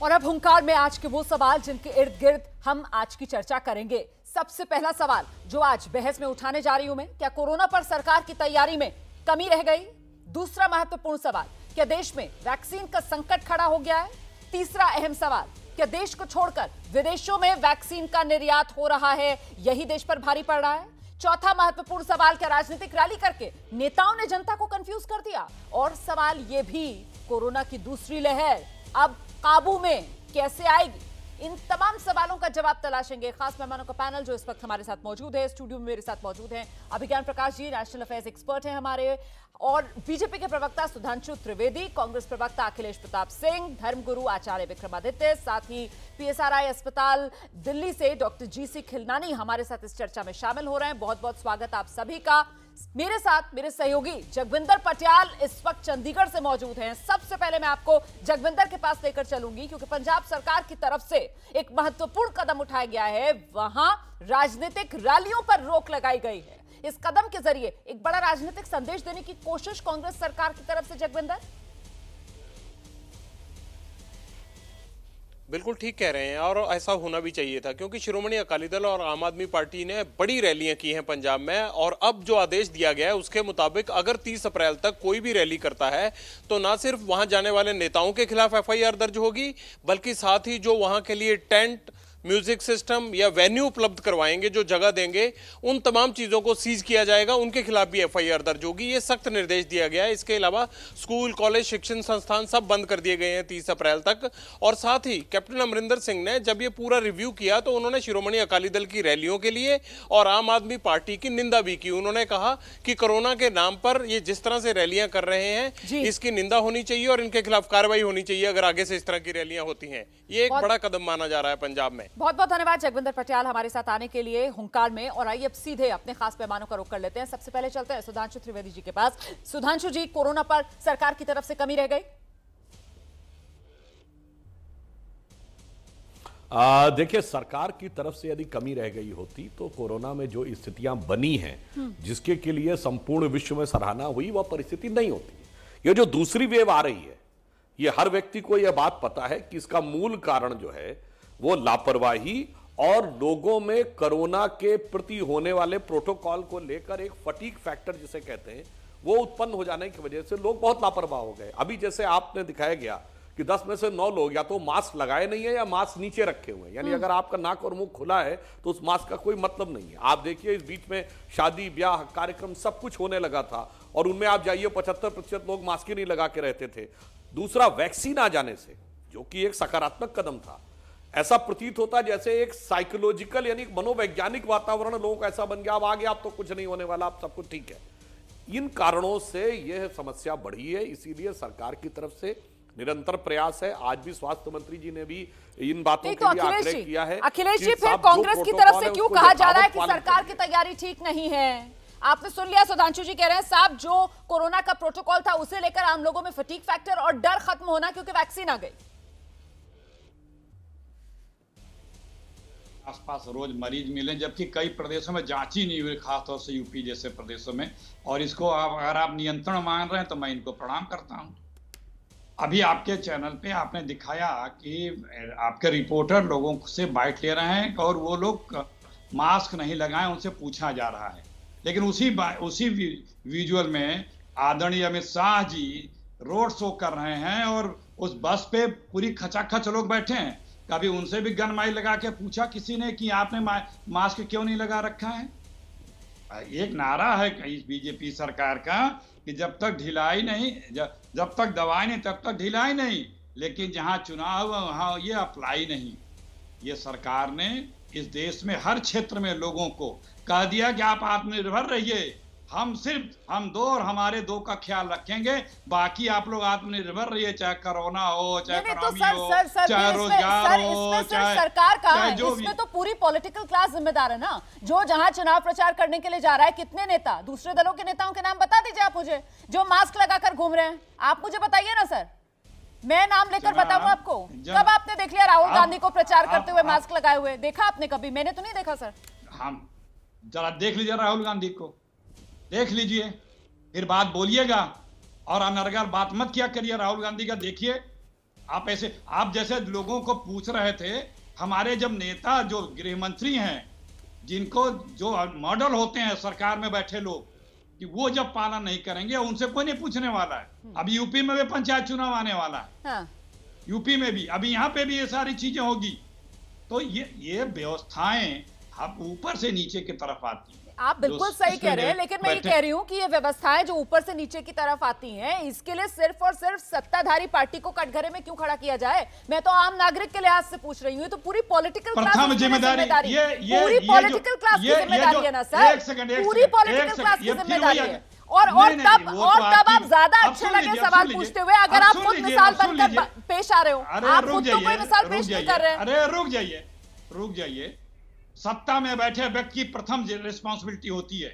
और अब हुंकार में आज के वो सवाल जिनके इर्द गिर्द हम आज की चर्चा करेंगे। सबसे पहला सवाल जो आज बहस में उठाने जा रही हूं मैं, क्या कोरोना पर सरकार की तैयारी में कमी रह गई? दूसरा महत्वपूर्ण सवाल, क्या देश में वैक्सीन का संकट खड़ा हो गया है? तीसरा अहम सवाल, क्या देश को छोड़कर विदेशों में वैक्सीन का निर्यात हो रहा है, यही देश पर भारी पड़ रहा है? चौथा महत्वपूर्ण सवाल, क्या राजनीतिक रैली करके नेताओं ने जनता को कंफ्यूज कर दिया? और सवाल यह भी, कोरोना की दूसरी लहर अब काबू में कैसे आएगी? इन तमाम सवालों का जवाब तलाशेंगे खास मेहमानों का पैनल जो इस वक्त हमारे साथ मौजूद है। स्टूडियो में मेरे साथ मौजूद हैं अभिज्ञान Prakash ji, national affairs expert हैं हमारे, और बीजेपी के प्रवक्ता सुधांशु त्रिवेदी, कांग्रेस प्रवक्ता अखिलेश प्रताप सिंह, धर्मगुरु आचार्य विक्रमादित्य, साथ ही पीएसआरआई अस्पताल दिल्ली से डॉक्टर जीसी खिलनानी हमारे साथ इस चर्चा में शामिल हो रहे हैं। बहुत बहुत स्वागत आप सभी का। मेरे साथ मेरे सहयोगी जगविंदर पटियाल इस वक्त चंडीगढ़ से मौजूद हैं। सबसे पहले मैं आपको जगविंदर के पास लेकर चलूंगी क्योंकि पंजाब सरकार की तरफ से एक महत्वपूर्ण कदम उठाया गया है, वहां राजनीतिक रैलियों पर रोक लगाई गई है। इस कदम के जरिए एक बड़ा राजनीतिक संदेश देने की कोशिश कांग्रेस सरकार की तरफ से। जगविंदर, बिल्कुल ठीक कह रहे हैं और ऐसा होना भी चाहिए था क्योंकि शिरोमणि अकाली दल और आम आदमी पार्टी ने बड़ी रैलियां की हैं पंजाब में, और अब जो आदेश दिया गया है उसके मुताबिक अगर 30 अप्रैल तक कोई भी रैली करता है तो ना सिर्फ वहां जाने वाले नेताओं के खिलाफ एफआईआर दर्ज होगी, बल्कि साथ ही जो वहां के लिए टेंट, म्यूजिक सिस्टम या वेन्यू उपलब्ध करवाएंगे, जो जगह देंगे, उन तमाम चीजों को सीज किया जाएगा, उनके खिलाफ भी एफआईआर दर्ज होगी। ये सख्त निर्देश दिया गया है। इसके अलावा स्कूल, कॉलेज, शिक्षण संस्थान सब बंद कर दिए गए हैं 30 अप्रैल तक। और साथ ही कैप्टन अमरिंदर सिंह ने जब ये पूरा रिव्यू किया तो उन्होंने शिरोमणि अकाली दल की रैलियों के लिए और आम आदमी पार्टी की निंदा भी की। उन्होंने कहा कि कोरोना के नाम पर ये जिस तरह से रैलियां कर रहे हैं इसकी निंदा होनी चाहिए और इनके खिलाफ कार्रवाई होनी चाहिए अगर आगे से इस तरह की रैलियां होती हैं। ये एक बड़ा कदम माना जा रहा है पंजाब में। बहुत बहुत धन्यवाद जगविंदर पटियाल हमारे साथ आने के लिए हुंकार में। और आइए अब सीधे अपने खास मेहमानों का रुख कर लेते हैं। सबसे पहले चलते हैं सुधांशु त्रिवेदी जी के पास। सुधांशु जी, कोरोना पर सरकार की तरफ से कमी रह गई? देखिए, सरकार की तरफ से यदि कमी रह गई होती तो कोरोना में जो स्थितियां बनी हैं, जिसके के लिए संपूर्ण विश्व में सराहना हुई, वह परिस्थिति नहीं होती। ये जो दूसरी वेव आ रही है, ये हर व्यक्ति को यह बात पता है कि इसका मूल कारण जो है वो लापरवाही और लोगों में कोरोना के प्रति होने वाले प्रोटोकॉल को लेकर एक फटीग फैक्टर जिसे कहते हैं, वो उत्पन्न हो जाने की वजह से लोग बहुत लापरवाह हो गए। अभी जैसे आपने दिखाया गया कि 10 में से 9 लोग या तो मास्क लगाए नहीं है या मास्क नीचे रखे हुए हैं, यानी अगर आपका नाक और मुंह खुला है तो उस मास्क का कोई मतलब नहीं है। आप देखिए, इस बीच में शादी, ब्याह, कार्यक्रम सब कुछ होने लगा था और उनमें आप जाइए 75% लोग मास्क ही नहीं लगा के रहते थे। दूसरा, वैक्सीन आ जाने से, जो कि एक सकारात्मक कदम था, ऐसा प्रतीत होता जैसे एक साइकोलॉजिकल यानी मनोवैज्ञानिक वातावरण लोगों का ऐसा बन गया, अब आगे आप तो कुछ नहीं होने वाला, अब सब कुछ ठीक है। इन कारणों से यह समस्या बढ़ी है, इसीलिए सरकार की तरफ से निरंतर प्रयास है। आज भी स्वास्थ्य मंत्री जी ने भी इन बातों के लिए आग्रह किया है। अखिलेश जी, फिर कांग्रेस की तरफ से क्यों कहा जा रहा है कि सरकार की तैयारी ठीक नहीं है? आपने सुन लिया, सुधांशु जी कह रहे हैं साहब जो कोरोना का प्रोटोकॉल था उसे लेकर आम लोगों में फटीग फैक्टर और डर खत्म होना क्योंकि वैक्सीन आ गई। आसपास रोज मरीज मिले, जबकि कई प्रदेशों में जांच ही नहीं हुई, खासतौर से यूपी जैसे प्रदेशों में। और इसको अगर आप नियंत्रण मान रहे हैं तो मैं इनको प्रणाम करता हूं। अभी आपके चैनल पे आपने दिखाया कि आपके रिपोर्टर लोगों से बाइट ले रहे हैं और वो लोग मास्क नहीं लगाए, उनसे पूछा जा रहा है। लेकिन उसी विजुअल में आदरणीय अमित शाह जी रोड शो कर रहे हैं और उस बस पे पूरी खचाखच लोग बैठे हैं। कभी उनसे भी गन माइक लगा के पूछा किसी ने कि आपने मास्क क्यों नहीं लगा रखा है? एक नारा है इस बीजेपी सरकार का कि जब तक ढिलाई नहीं, जब तक दवाई नहीं तब तक ढिलाई नहीं, लेकिन जहां चुनाव वहां ये अप्लाई नहीं। ये सरकार ने इस देश में हर क्षेत्र में लोगों को कह दिया कि आप आत्मनिर्भर रहिए, हम दो और हमारे दो का ख्याल रखेंगे, बाकी आप लोग आत्मनिर्भर रहिए, चाहे कोरोना हो, चाहे इकोनॉमी हो, चाहे रोजगार हो, चाहे सरकार का, इसमें तो पूरी पॉलिटिकल क्लास जिम्मेदार है ना, जो जहां चुनाव प्रचार करने के लिए जा रहा है। कितने नेता, दूसरे दलों के नेताओं के नाम बता दीजिए आप मुझे, जो मास्क लगाकर घूम रहे हैं। आप मुझे बताइए ना सर, मैं नाम लेकर बताऊं आपको। कब आपने देख लिया राहुल गांधी को प्रचार करते हुए मास्क लगाए हुए? देखा आपने कभी? मैंने तो नहीं देखा सर। हम जरा देख लीजिए राहुल गांधी को, देख लीजिए, फिर बात बोलिएगा। और अनर्गल बात मत किया करिए राहुल गांधी का। देखिए आप ऐसे, आप जैसे लोगों को पूछ रहे थे, हमारे जब नेता जो गृह मंत्री हैं, जिनको जो मॉडल होते हैं सरकार में बैठे लोग, कि वो जब पालन नहीं करेंगे उनसे कोई नहीं पूछने वाला है। अभी यूपी में भी पंचायत चुनाव आने वाला है। हाँ। यूपी में भी, अभी यहाँ पे भी ये सारी चीजें होगी। तो ये व्यवस्थाएं अब ऊपर से नीचे की तरफ आती हैं। आप बिल्कुल सही कह रहे हैं, लेकिन मैं ये कह रही हूँ कि ये व्यवस्थाएं जो ऊपर से नीचे की तरफ आती हैं, इसके लिए सिर्फ और सिर्फ सत्ताधारी पार्टी को कटघरे में क्यों खड़ा किया जाए? मैं तो आम नागरिक के लिहाज से पूछ रही हूँ। तो पूरी पॉलिटिकल क्लास की जिम्मेदारी, पूरी पॉलिटिकल क्लास की जिम्मेदारी है ना सर, पूरी पॉलिटिकल क्लास की जिम्मेदारी है। और तब आप ज्यादा अच्छे लगे सवाल पूछते हुए, अगर आप खुद मिसाल बनकर पेश आ रहे हो। आप खुद तो कोई मिसाल पेश नहीं कर रहे हैं। अरे रुक जाइए। सत्ता में बैठे व्यक्ति की प्रथम रिस्पांसिबिलिटी होती है,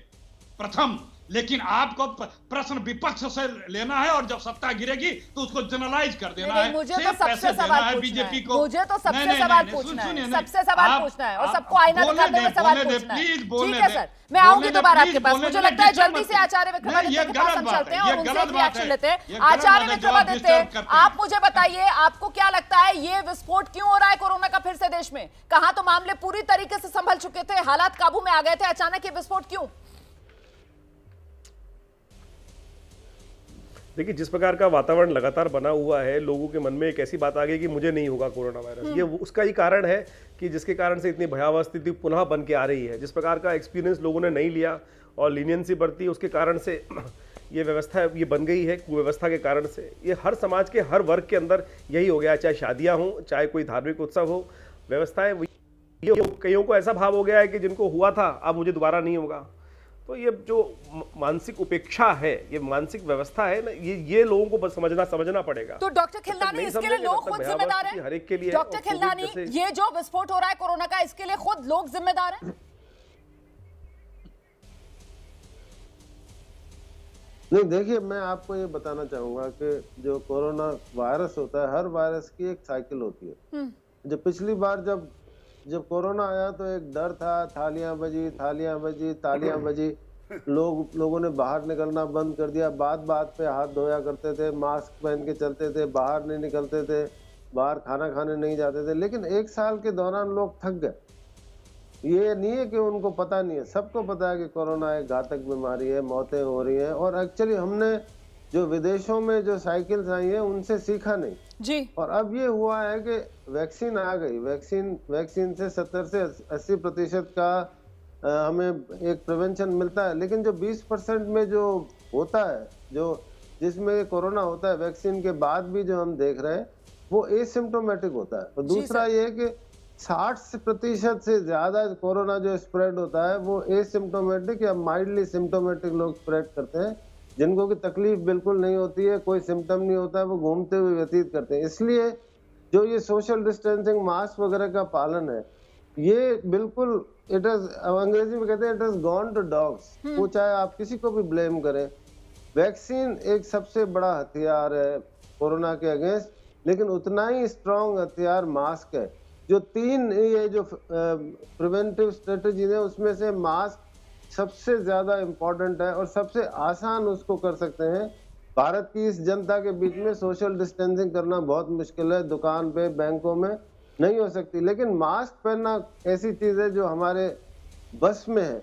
प्रथम। लेकिन आपको प्रश्न विपक्ष से लेना है, और जब सत्ता गिरेगी तो उसको जनरलाइज कर देना है। मुझे तो सबसे सवाल है बीजेपी को, मुझे तो सबसे सवाल पूछना है, सबसे सवाल पूछना है, और सबको आईना दिखाते हुए सवाल पूछना है। ठीक है सर, मैं आऊंगी दोबारा आपके पास। मुझे लगता है जल्दी से आचार्य विक्रमादित्य के पास हम चलते हैं और उनसे भी एक्शन लेते हैं। आचार्य विक्रमादित्य, आप मुझे बताइए, आपको क्या लगता है ये विस्फोट क्यों हो रहा है कोरोना का फिर से देश में? कहां तो मामले पूरी तरीके से संभल चुके थे, हालात काबू में आ गए थे, अचानक ये विस्फोट क्यों? देखिए, जिस प्रकार का वातावरण लगातार बना हुआ है, लोगों के मन में एक ऐसी बात आ गई कि मुझे नहीं होगा कोरोना वायरस। ये उसका ही कारण है कि जिसके कारण से इतनी भयावह स्थिति पुनः बन के आ रही है। जिस प्रकार का एक्सपीरियंस लोगों ने नहीं लिया और लीनियंसी बरती, उसके कारण से ये व्यवस्था ये बन गई है। कुव्यवस्था के कारण से ये हर समाज के हर वर्ग के अंदर यही हो गया, चाहे शादियाँ हों, चाहे कोई धार्मिक उत्सव हो, व्यवस्थाएं कईयों को ऐसा भाव हो गया है कि जिनको हुआ था अब मुझे दोबारा नहीं होगा। तो ये जो मानसिक उपेक्षा है, ये मानसिक व्यवस्था है ना, ये लोगों को समझना पड़ेगा। तो डॉक्टर खिलनानी, इसके लिए लोग खुद जिम्मेदार हैं? हर एक के लिए। डॉक्टर खिलनानी, ये जो विस्फोट हो रहा है कोरोना का, इसके लिए खुद लोग जिम्मेदार हैं? नहीं, देखिए, मैं आपको ये बताना चाहूंगा कि जो कोरोना वायरस होता है, हर वायरस की एक साइकिल होती है। जब पिछली बार जब कोरोना आया तो एक डर था, थालियां बजी, तालियां बजी, लोगों ने बाहर निकलना बंद कर दिया, बात पे हाथ धोया करते थे, मास्क पहन के चलते थे, बाहर नहीं निकलते थे, बाहर खाना खाने नहीं जाते थे। लेकिन एक साल के दौरान लोग थक गए। ये नहीं है कि उनको पता नहीं है, सबको पता है कि कोरोना एक घातक बीमारी है, मौतें हो रही हैं। और एक्चुअली हमने जो विदेशों में जो साइकिल्स आई है उनसे सीखा नहीं जी। और अब ये हुआ है कि वैक्सीन आ गई, वैक्सीन से 70 से 80% का हमें एक प्रिवेंशन मिलता है। लेकिन जो 20% में जो होता है, जो जिसमें कोरोना होता है, वैक्सीन के बाद भी जो हम देख रहे हैं, वो एसिम्प्टोमेटिक होता है। और दूसरा ये है कि 60% से ज्यादा कोरोना जो स्प्रेड होता है वो एसिम्प्टोमेटिक या माइल्डली सिम्प्टोमेटिक लोग स्प्रेड करते हैं, जिनको की तकलीफ बिल्कुल नहीं होती है, कोई सिम्टम नहीं होता है, वो घूमते हुए व्यतीत करते हैं। इसलिए जो ये सोशल डिस्टेंसिंग, मास्क वगैरह का पालन है, ये बिल्कुल इट इज, अंग्रेजी में कहते हैं it is gone to dogs. वो चाहे आप किसी को भी ब्लेम करें, वैक्सीन एक सबसे बड़ा हथियार है कोरोना के अगेंस्ट, लेकिन उतना ही स्ट्रॉन्ग हथियार मास्क है। जो 3 ये जो प्रिवेंटिव स्ट्रेटेजी है, उसमें से मास्क सबसे ज्यादा इम्पोर्टेंट है और सबसे आसान उसको कर सकते हैं। भारत की इस जनता के बीच में सोशल डिस्टेंसिंग करना बहुत मुश्किल है, दुकान पे, बैंकों में नहीं हो सकती, लेकिन मास्क पहनना ऐसी चीज है जो हमारे बस में है।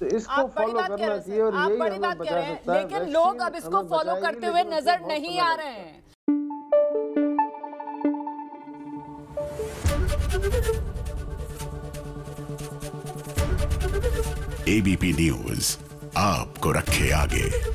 तो इसको फॉलो करना चाहिए और यही हमें बचा सकता है। लेकिन लोग अब इसको फॉलो करते हुए नजर नहीं आ रहे हैं। एबीपी न्यूज आपको रखे आगे।